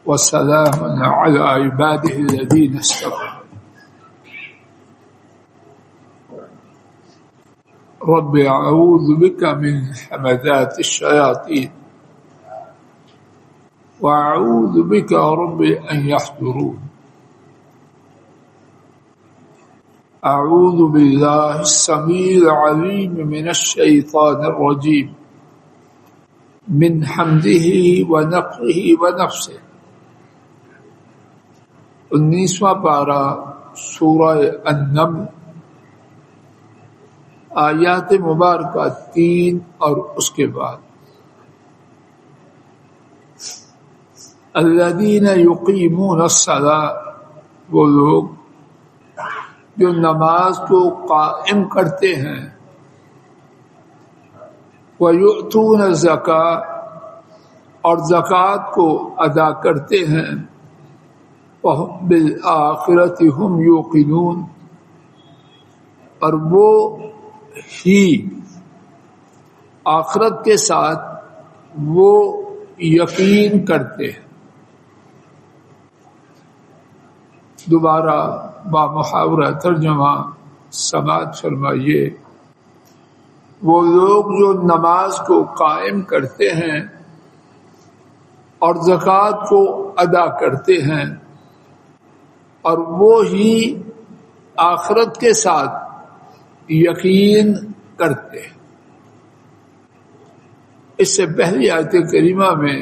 وسلام على عباده الذين اصطفى رب أعوذ بك من همزات الشياطين وأعوذ بك رب أن يحضرون أعوذ بالله السميع العليم من الشيطان الرجيم من حمده ونفخه ونفثه 19واں پارہ سورہ النمل آیات مبارکہ 3 اور اس کے بعد الذین یقیمون الصلاۃ، وہ لوگ جو نماز کو قائم کرتے ہیں، وَيُؤْتُونَ الزَّكَاةَ، اور زکوٰۃ کو ادا کرتے ہیں، وَهُمْ بِالْآخِرَةِ هُمْ يُوقِنُونَ، اور وہ ہی آخرت کے ساتھ وہ یقین کرتے ہیں۔ دوبارہ با محاورہ ترجمہ سماعت فرمائیے۔ وہ لوگ جو نماز کو قائم کرتے ہیں اور زکوٰۃ کو ادا کرتے ہیں اور وہ ہی آخرت کے ساتھ یقین کرتے ہیں۔ اس سے پہلی آیت کریمہ میں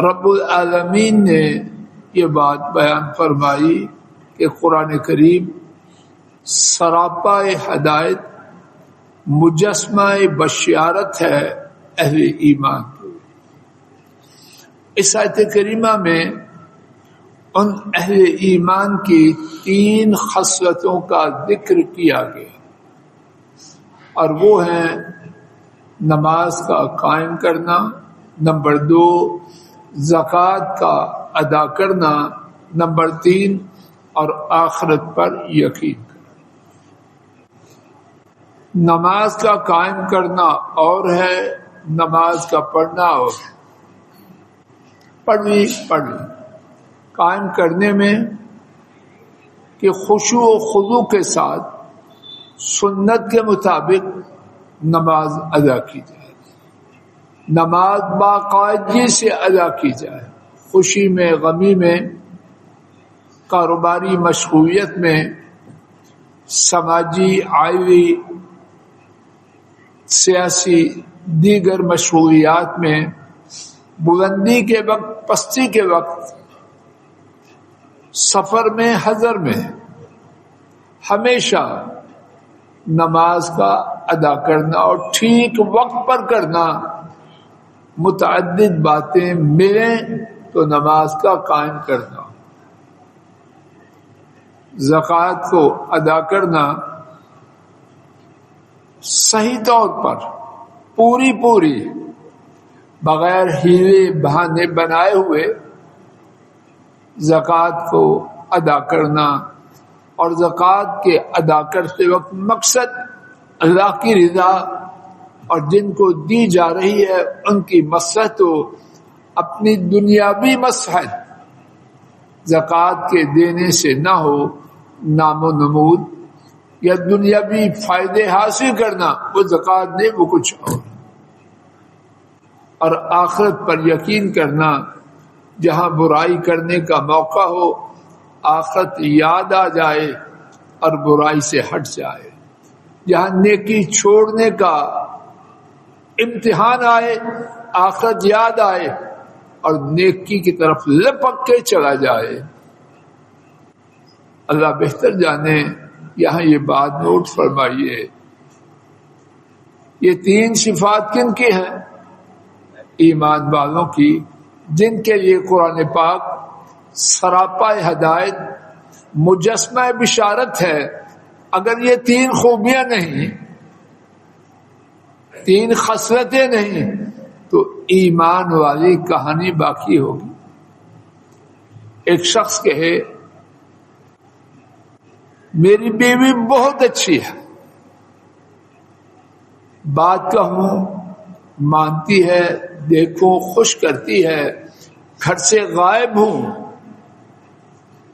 رب العالمین نے یہ بات بیان فرمائی کہ قرآن کریم سراپا ہدایت، مجسمہ بشارت ہے اہل ایمان کو۔ اس آیت کریمہ میں ان اہل ایمان کی 3 خصلتوں کا ذکر کیا گیا، اور وہ ہیں نماز کا قائم کرنا، نمبر 2 زکوٰۃ کا ادا کرنا، نمبر 3 اور آخرت پر یقین کرنا۔ نماز کا قائم کرنا اور ہے، نماز کا پڑھنا اور ہے۔ پڑھ لی قائم کرنے میں کہ خشوع و خضوع کے ساتھ سنت کے مطابق نماز ادا کی جائے، نماز باقاعدگی سے ادا کی جائے، خوشی میں، غمی میں، کاروباری مشغولیت میں، سماجی، عائلی، سیاسی، دیگر مشغولیات میں، بلندی کے وقت، پستی کے وقت، سفر میں، حضر میں، ہمیشہ نماز کا ادا کرنا اور ٹھیک وقت پر کرنا۔ متعدد باتیں ملیں تو نماز کا قائم کرنا، زکوٰۃ کو ادا کرنا صحیح طور پر، پوری بغیر ہیلے بہانے بنائے ہوئے زکوٰۃ کو ادا کرنا، اور زکوٰۃ کے ادا کرتے وقت مقصد اللہ کی رضا اور جن کو دی جا رہی ہے ان کی مصلحت و اپنی دنیاوی مصلحت زکوٰۃ کے دینے سے نہ ہو، نام و نمود یا دنیاوی فائدے حاصل کرنا، وہ زکوٰۃ دے وہ کچھ اور آخرت پر یقین کرنا، جہاں برائی کرنے کا موقع ہو آخرت یاد آ جائے اور برائی سے ہٹ جائے، جہاں نیکی چھوڑنے کا امتحان آئے آخرت یاد آئے اور نیکی کی طرف لپک کے چلا جائے۔ اللہ بہتر جانے، یہاں یہ بات نوٹ فرمائیے، یہ 3 صفات کن کی ہیں؟ ایمان والوں کی، جن کے لیے قرآن پاک سراپا ہدایت، مجسمہ بشارت ہے۔ اگر یہ 3 خوبیاں نہیں، 3 خصلتیں نہیں، تو ایمان والی کہانی باقی ہوگی۔ ایک شخص کہے میری بیوی بہت اچھی ہے، بات کہوں مانتی ہے، دیکھو خوش کرتی ہے، گھر سے غائب ہوں،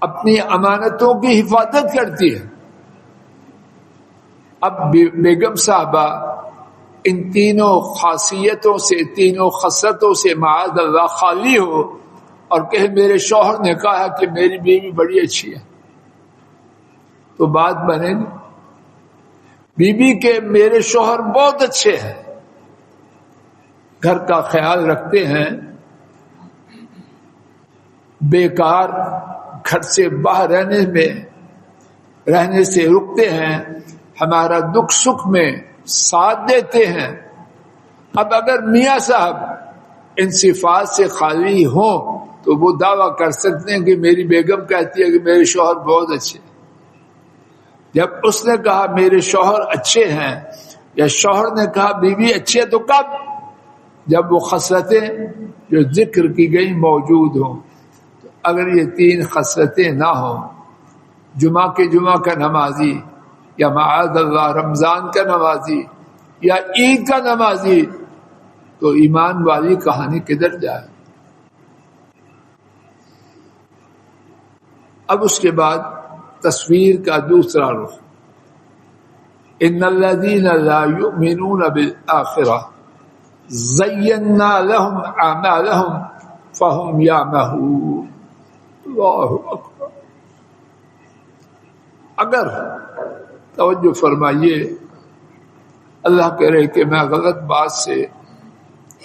اپنی امانتوں کی حفاظت کرتی ہے۔ اب بیگم صاحبہ ان تینوں خاصیتوں سے، تینوں خصلتوں سے معاذ اللہ خالی ہو اور کہے میرے شوہر نے کہا کہ میری بیوی بڑی اچھی ہے، تو بات بنے گی؟ بیوی کے میرے شوہر بہت اچھے ہیں، گھر کا خیال رکھتے ہیں، بیکار گھر سے باہر رہنے سے رکتے ہیں، ہمارا دکھ سکھ میں ساتھ دیتے ہیں۔ اب اگر میاں صاحب ان صفات سے خالی ہوں تو وہ دعویٰ کر سکتے ہیں کہ میری بیگم کہتی ہے کہ میرے شوہر بہت اچھے ہیں۔ جب اس نے کہا میرے شوہر اچھے ہیں یا شوہر نے کہا بیوی اچھی ہے، تو کب؟ جب وہ خصلتیں جو ذکر کی گئی موجود ہوں۔ تو اگر یہ تین خصلتیں نہ ہوں، جمعہ کا نمازی یا معاذ اللہ رمضان کا نمازی یا عید کا نمازی، تو ایمان والی کہانی کدھر جائے؟ اب اس کے بعد تصویر کا دوسرا رخ، ان الذین لا یؤمنون بالآخرہ زینا لهم اعمالهم فهم یعمہون۔ اللہ اکبر۔ اگر توجہ فرمائیے، اللہ کرے کہ میں غلط بات سے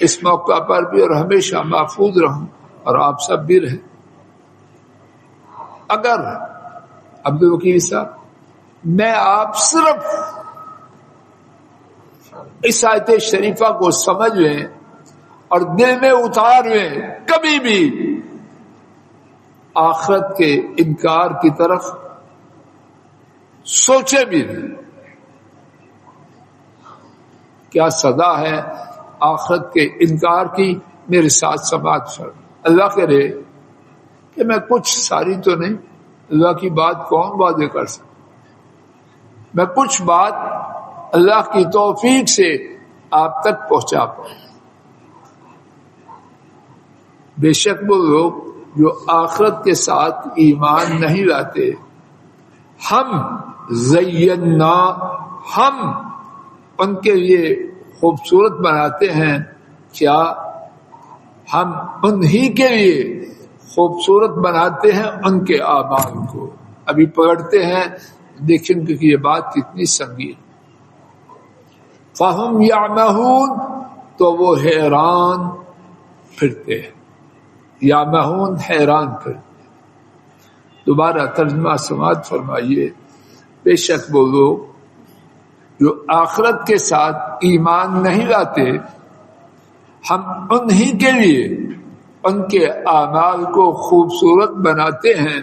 اس موقع پر بھی اور ہمیشہ محفوظ رہوں اور آپ سب بھی رہیں۔ اگر عبدالوکیل صاحب میں آپ صرف اس آیت شریفہ کو سمجھ لیں اور دل میں اتار لیں، کبھی بھی آخرت کے انکار کی طرف سوچے بھی نہیں۔ کیا سزا ہے آخرت کے انکار کی؟ میرے ساتھ سماعت فرمائیں۔ اللہ کرے کہ میں کچھ ساری تو نہیں، اللہ کی بات کون واضح کر سکتا، میں کچھ بات اللہ کی توفیق سے آپ تک پہنچا پاؤں۔ بے شک وہ لوگ جو آخرت کے ساتھ ایمان نہیں لاتے، ہم زینا، ہم ان کے لیے خوبصورت بناتے ہیں۔ کیا ہم انہی کے لیے خوبصورت بناتے ہیں ان کے اعمال کو؟ ابھی پکڑتے ہیں، دیکھیں کہ یہ بات کتنی سنگین۔ فہم یعمہون، تو وہ حیران پھرتے ہیں، یعمہون حیران پھرتے ہیں۔ دوبارہ ترجمہ سماعت فرمائیے، بے شک وہ لوگ جو آخرت کے ساتھ ایمان نہیں لاتے، ہم انہی کے لیے ان کے اعمال کو خوبصورت بناتے ہیں،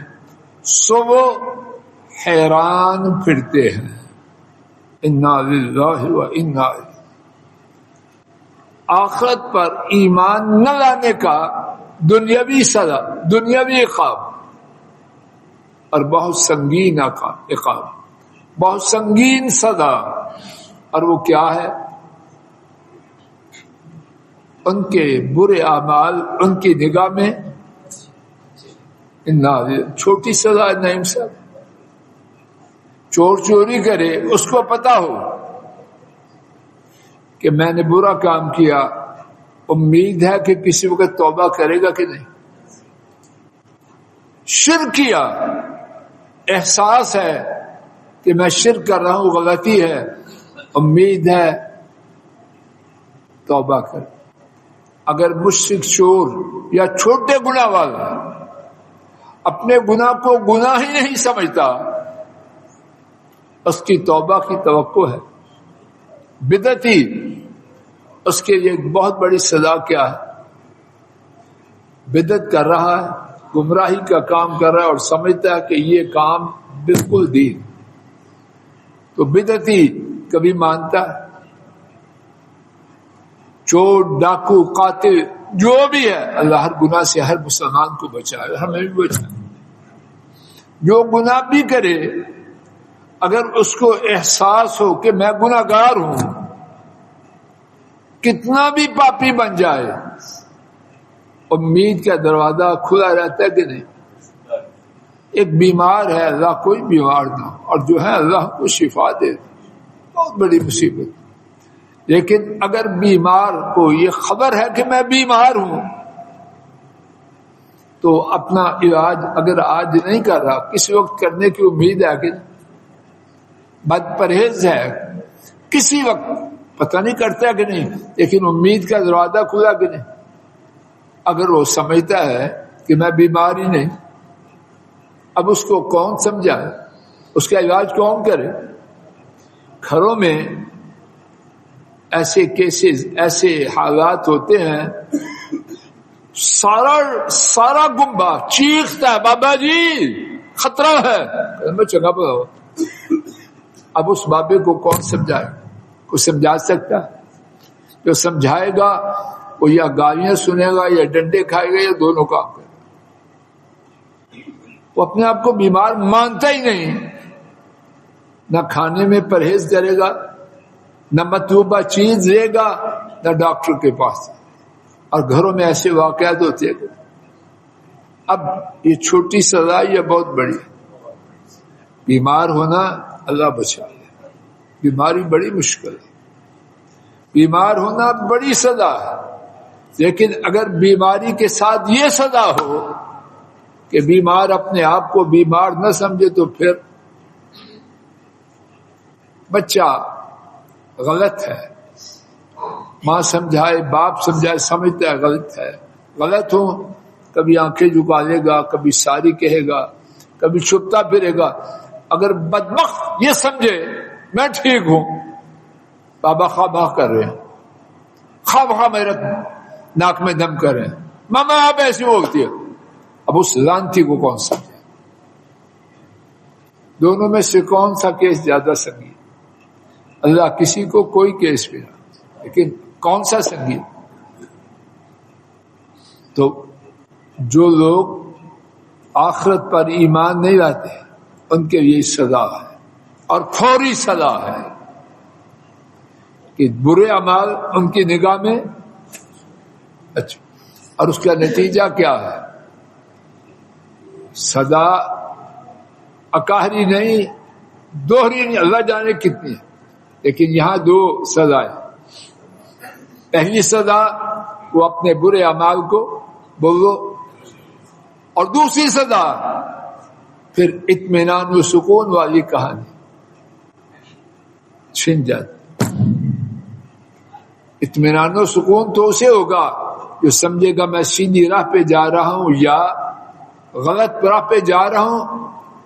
سو وہ حیران پھرتے ہیں۔ انا للہ و انا الیہ۔ آخرت پر ایمان نہ لانے کا دنیاوی سزا، دنیاوی عقاب اور بہت سنگین عقاب، بہت سنگین سزا، اور وہ کیا ہے؟ ان کے برے اعمال ان کی نگاہ میں چھوٹی سزا ہے۔ نعیم صاحب چور چوری کرے، اس کو پتا ہو کہ میں نے برا کام کیا، امید ہے کہ کسی وقت توبہ کرے گا کہ نہیں۔ شرک کیا، احساس ہے کہ میں شرک کر رہا ہوں، غلطی ہے، امید ہے توبہ کر۔ اگر مشرک، چور یا چھوٹے گناہ والا اپنے گناہ کو گناہ ہی نہیں سمجھتا، اس کی توبہ کی توقع ہے۔ بدعتی، اس کے لیے ایک بہت بڑی سزا کیا ہے؟ بدعت کر رہا ہے، گمراہی کا کام کر رہا ہے اور سمجھتا ہے کہ یہ کام بالکل دین، تو بدعتی کبھی مانتا ہے؟ چور، ڈاکو، قاتل، جو بھی ہے، اللہ ہر گناہ سے ہر مسلمان کو بچائے، ہمیں بھی بچائے۔ جو گناہ بھی کرے، اگر اس کو احساس ہو کہ میں گناہگار ہوں، کتنا بھی پاپی بن جائے، امید کا دروازہ کھلا رہتا ہے کہ نہیں؟ ایک بیمار ہے، اللہ کوئی بیمار نہ ہو، اور جو ہے اللہ کو شفا دے، بہت بڑی مصیبت۔ لیکن اگر بیمار کو یہ خبر ہے کہ میں بیمار ہوں تو اپنا علاج اگر آج نہیں کر رہا، کسی وقت کرنے کی امید ہے کہ بد پرہیز ہے، کسی وقت پتہ نہیں کرتا کہ نہیں، لیکن امید کا دروازہ کھلا کہ نہیں۔ اگر وہ سمجھتا ہے کہ میں بیمار ہی نہیں، اب اس کو کون سمجھائے، اس کا علاج کون کرے؟ گھروں میں ایسے کیسز، ایسے حالات ہوتے ہیں، سارا گنبا چیختا ہے بابا جی خطرہ ہے، میں چنگا پڑا ہوا۔ اب اس بابے کو کون سمجھائے؟ کوئی سمجھا سکتا؟ جو سمجھائے گا وہ یا گالیاں سنے گا یا ڈنڈے کھائے گا یا دونوں کام کرے گا۔ وہ اپنے آپ کو بیمار مانتا ہی نہیں، نہ کھانے میں پرہیز کرے گا، نہ مطلوبہ چیز لے گا، نہ ڈاکٹر کے پاس۔ اور گھروں میں ایسے واقعات ہوتے ہیں۔ اب یہ چھوٹی سزا یا بہت بڑی؟ بیمار ہونا اللہ بچا لے، بیماری بڑی مشکل ہے، بیمار ہونا بڑی سزا ہے۔ لیکن اگر بیماری کے ساتھ یہ سزا ہو کہ بیمار اپنے آپ کو بیمار نہ سمجھے تو پھر بچہ غلط ہے، ماں سمجھائے، باپ سمجھائے، سمجھتا ہے غلط ہے، غلط ہو کبھی آنکھیں جھکا لے گا، کبھی ساری کہے گا، کبھی چھپتا پھرے گا۔ اگر بدبخت یہ سمجھے میں ٹھیک ہوں، بابا خواہ بخواہ کر رہے ہیں، خواہ بخواہ میرے ناک میں دم کر رہے ہیں، ماما آپ ایسی بولتی ہے، اب اس لانتی کو کون سمجھے؟ دونوں میں سے کون سا کیس زیادہ سنگین؟ اللہ کسی کو کوئی کیس بھی نہ، لیکن کون سا سنگین؟ تو جو لوگ آخرت پر ایمان نہیں لاتے ان کے لیے سزا ہے، اور فوری سزا ہے کہ برے اعمال ان کی نگاہ میں اچھا، اور اس کا نتیجہ کیا ہے؟ سزا اکاہری نہیں، دوہری نہیں، اللہ جانے کتنی ہے، لیکن یہاں دو سزائیں۔ پہلی سزا وہ اپنے برے اعمال کو بولو، اور دوسری سزا پھر اطمینان و سکون والی کہانی چھن جاتی۔ اطمینان و سکون تو اسے ہوگا جو سمجھے گا میں سیدھی راہ پہ جا رہا ہوں یا غلط راہ پہ جا رہا ہوں،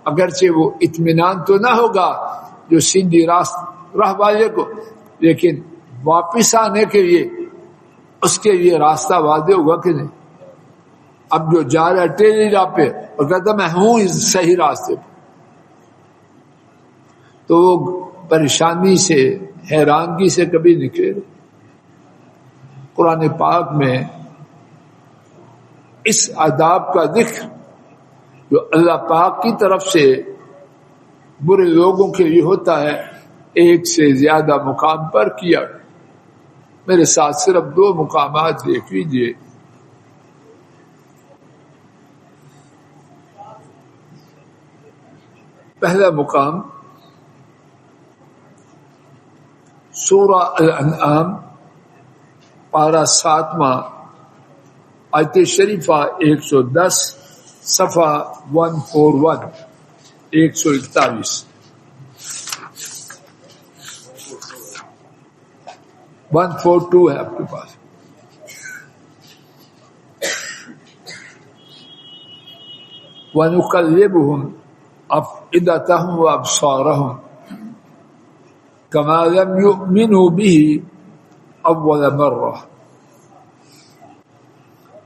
اگرچہ وہ اطمینان تو نہ ہوگا جو سیدھی راہ والے کو، لیکن واپس آنے کے لیے اس کے لیے راستہ واضح ہوگا کہ نہیں۔ اب جو جا رہا ہے ٹیڑھی راہ پہ اور کہتا میں ہوں اس صحیح راستے پہ، تو وہ پریشانی سے، حیرانگی سے کبھی نکلے گا۔ قرآن پاک میں اس آداب کا ذکر جو اللہ پاک کی طرف سے برے لوگوں کے لیے ہوتا ہے ایک سے زیادہ مقام پر کیا۔ میرے ساتھ صرف 2 مقامات دیکھ لیجیے۔ پہلا مقام سورہ الانعام پارہ 7واں آیت شریفہ 110 صفحہ 141 141 142 ہے آپ کے پاس۔ وَنُقَلِّبُهُمْ أَفْئِدَتَهُمْ وَأَبْصَارَهُمْ كَمَا لَمْ يُؤْمِنُوا بِهِ أَوَّلَ مَرَّةٍ،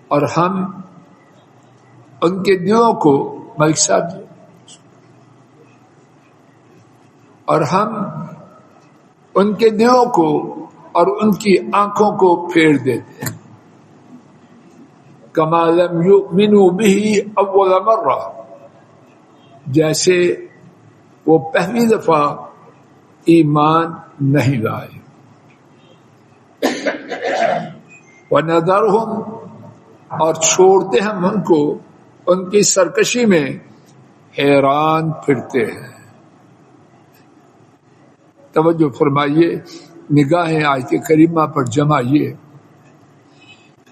اور ہم ان کے دلوں کو، ملک صاحب جی، اور ہم ان کے دلوں کو اور ان کی آنکھوں کو پھیر دیتے ہیں۔ کما لم یؤمنوا بہ اول مرہ، جیسے وہ پہلی دفعہ ایمان نہیں لائے۔ وَنَذَرُهُمْ اور چھوڑتے ہم ان کو ان کی سرکشی میں حیران پھرتے ہیں۔ توجہ فرمائیے، نگاہیں آیت کریمہ پر جمائیے۔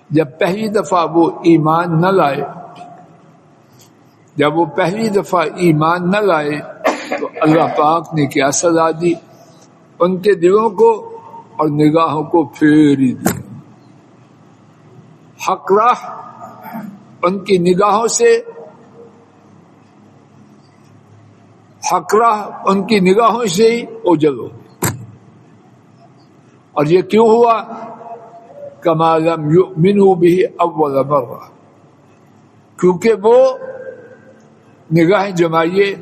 جب پہلی دفعہ وہ ایمان نہ لائے، جب وہ پہلی دفعہ ایمان نہ لائے تو اللہ پاک نے کیا سزا دی؟ ان کے دلوں کو اور نگاہوں کو پھیر ہی دیا۔ حق راہ ان کی نگاہوں سے، حق راہ ان کی نگاہوں سے ہی اوجل ہو۔ اور یہ کیوں ہوا؟ کما لم یؤمنوا بہ اول مرہ، کیونکہ وہ نگاہیں جمائیے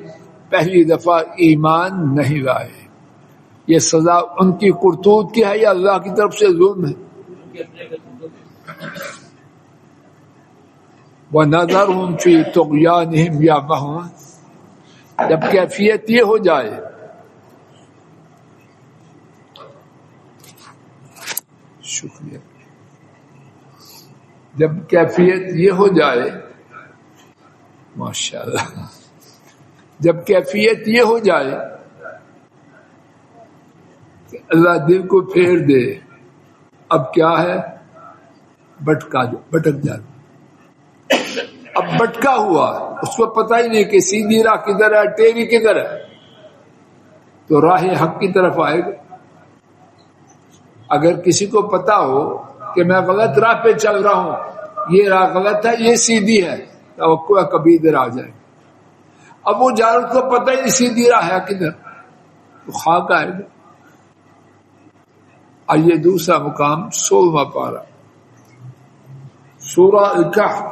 پہلی دفعہ ایمان نہیں لائے۔ یہ سزا ان کی کرتوت کی ہے یا اللہ کی طرف سے ظلم ہے؟ وَنَذَرْهُمْ فِي طُغْيَانِهِمْ يَعْمَهُونَ، جب کیفیت یہ ہو جائے، شکریہ، جب کیفیت یہ ہو جائے، ماشاءاللہ، جب کیفیت یہ ہو جائے کہ اللہ دل کو پھیر دے، اب کیا ہے؟ بھٹک جاتا۔ اب بھٹکا ہوا، اس کو پتہ ہی نہیں کہ سیدھی راہ کدھر ہے، ٹیڑھی کدھر ہے، تو راہ حق کی طرف آئے گا۔ اگر کسی کو پتا ہو کہ میں غلط راہ پہ چل رہا ہوں، یہ راہ غلط ہے، یہ سیدھی ہے، توقع ہے کبھی ادھر آ جائے۔ اب وہ جارت کو پتہ ہی نہیں سیدھی راہ ہے کدھر، تو خاک آئے گا۔ آئیے دوسرا مقام 16واں پارہ، سورہ الکہف،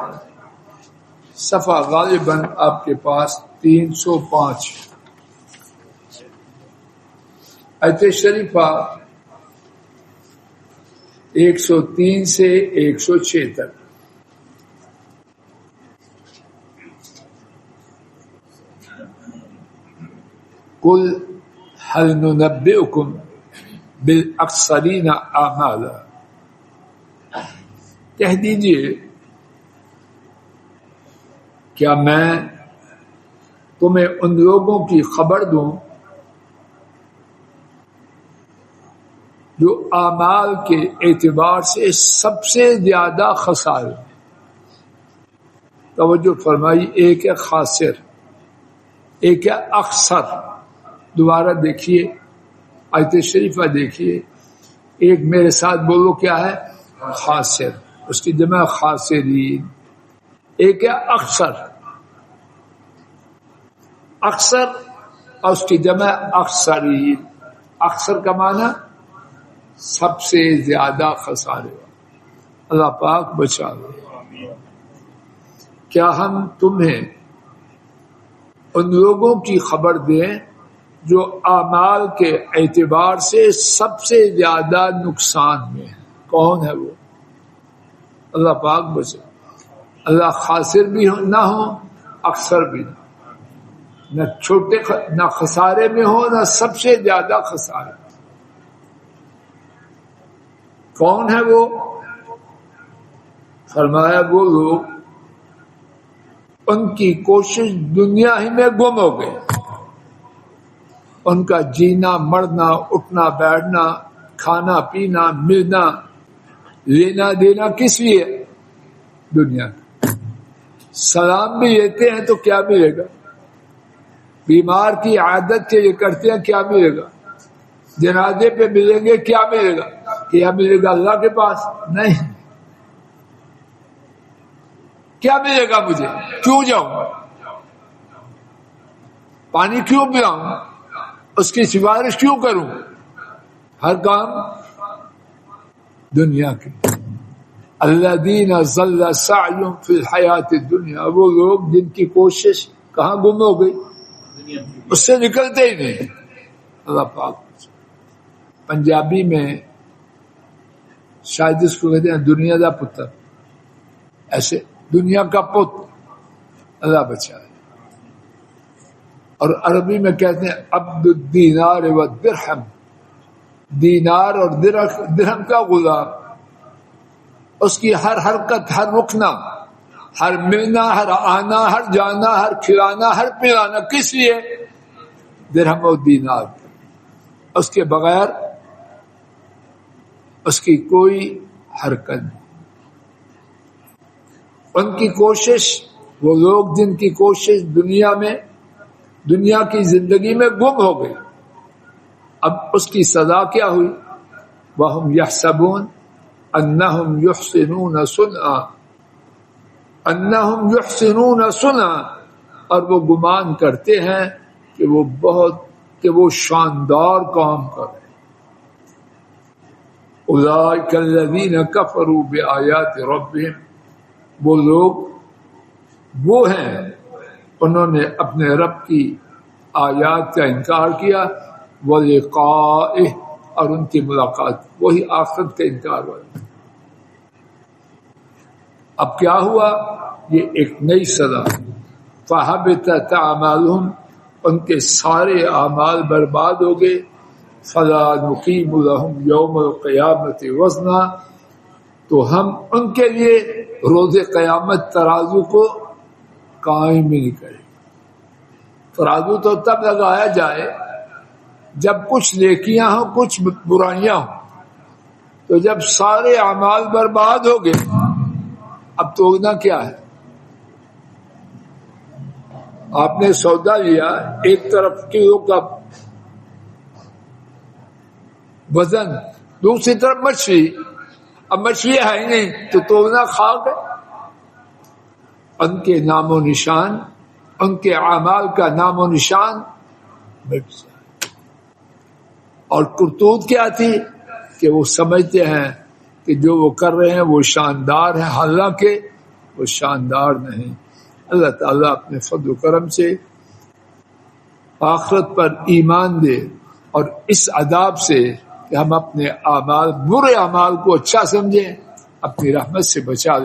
صفحہ غالباً آپ کے پاس 305، آیت شریفہ 103 سے 106 تک۔ قل هل ننبئكم بالاخسرین اعمالا، کہہ دیجئے کیا میں تمہیں ان لوگوں کی خبر دوں جو اعمال کے اعتبار سے سب سے زیادہ خسارے۔ توجہ فرمائی، ایک ہے خاسر، ایک ہے اخسر۔ دوبارہ دیکھیے آیت شریفہ دیکھیے، ایک میرے ساتھ بولو کیا ہے؟ خاسر، اس کی جمع خاسرین۔ ایک ہے اخسر، اکثر، اور اس کی جمع اخسرین۔ اکثر کا معنی سب سے زیادہ خسارے۔ اللہ پاک بچا لے۔ کیا ہم تمہیں ان لوگوں کی خبر دیں جو اعمال کے اعتبار سے سب سے زیادہ نقصان میں ہے؟ کون ہے وہ؟ اللہ پاک بچا۔ اللہ خاسر بھی نہ ہو، اکثر بھی نہ چھوٹے، نہ خسارے میں ہو، نہ سب سے زیادہ خسارے۔ کون ہے وہ؟ فرمایا وہ لوگ ان کی کوشش دنیا ہی میں گم ہو گئے، ان کا جینا مرنا اٹھنا بیٹھنا کھانا پینا ملنا لینا دینا کس لیے؟ دنیا کا۔ سلام بھی لیتے ہیں تو کیا ملے گا؟ بیمار کی عادت سے یہ کرتے ہیں، کیا ملے گا؟ جنازے پہ ملیں گے، کیا ملے گا؟ کیا ملے گا اللہ کے پاس؟ نہیں۔ کیا ملے گا مجھے؟ کیوں جاؤں؟ پانی کیوں پلاؤں؟ اس کی سفارش کیوں کروں؟ ہر کام دنیا کے۔ الذین ضل سعیهم فی الحیات الدنیا، وہ لوگ جن کی کوشش کہاں گم ہو گئی؟ اس سے نکلتے ہی نہیں۔ اللہ پاک۔ پنجابی میں شاید اس کو کہتے ہیں دنیا کا پتر، ایسے دنیا کا پت، اللہ بچائے۔ اور عربی میں کہتے ہیں عبد الدینار والدرہم، دینار اور درہم کا غلام۔ اس کی ہر حرکت، ہر رکنا، ہر ملنا، ہر آنا، ہر جانا، ہر کھلانا، ہر پلانا کس لیے؟ درہم و دینار. اس کے بغیر اس کی کوئی حرکت نہیں. ان کی کوشش، وہ لوگ جن کی کوشش دنیا کی زندگی میں گم ہو گئی، اب اس کی سزا کیا ہوئی؟ وَهُمْ يَحْسَبُونَ أَنَّهُمْ يُحْسِنُونَ صُنْعًا، أَنَّهُمْ يُحْسِنُونَ صُنْعًا، اور وہ گمان کرتے ہیں کہ وہ شاندار کام کر رہے ہیں. أُولَٰئِكَ الَّذِينَ كَفَرُوا بِآيَاتِ رَبِّهِمْ، وہ لوگ وہ ہیں انہوں نے اپنے رب کی آیات کا انکار کیا، وَلِقَائِهِ، اور ان کی ملاقات، وہی آخرت کا انکار ہوا. اب کیا ہوا؟ یہ ایک نئی سزا. فَحَبِطَتْ أَعْمَالُهُمْ، ان کے سارے اعمال برباد ہو گئے. فَلَا نُقِيمُ لَهُمْ يَوْمَ الْقِيَامَةِ وَزْنًا، تو ہم ان کے لیے روز قیامت ترازو کو قائم ہی نہیں کریں. ترازو تو تب لگایا جائے جب کچھ نیکیاں ہوں، کچھ برائیاں ہوں. تو جب سارے اعمال برباد ہو گئے، اب توڑنا کیا ہے؟ آپ نے سودا لیا، ایک طرف کلو کا وزن، دوسری طرف مچھلی. اب مچھلی ہے ہی نہیں تو توڑنا خاک ہے. ان کے نام و نشان، ان کے اعمال کا نام و نشان مٹ جائے. اور کرتوت کیا تھی کہ وہ سمجھتے ہیں کہ جو وہ کر رہے ہیں وہ شاندار ہے، حالانکہ وہ شاندار نہیں. اللہ تعالیٰ اپنے فضل و کرم سے آخرت پر ایمان دے، اور اس عذاب سے کہ ہم اپنے اعمال، برے اعمال کو اچھا سمجھیں، اپنی رحمت سے بچا لیں.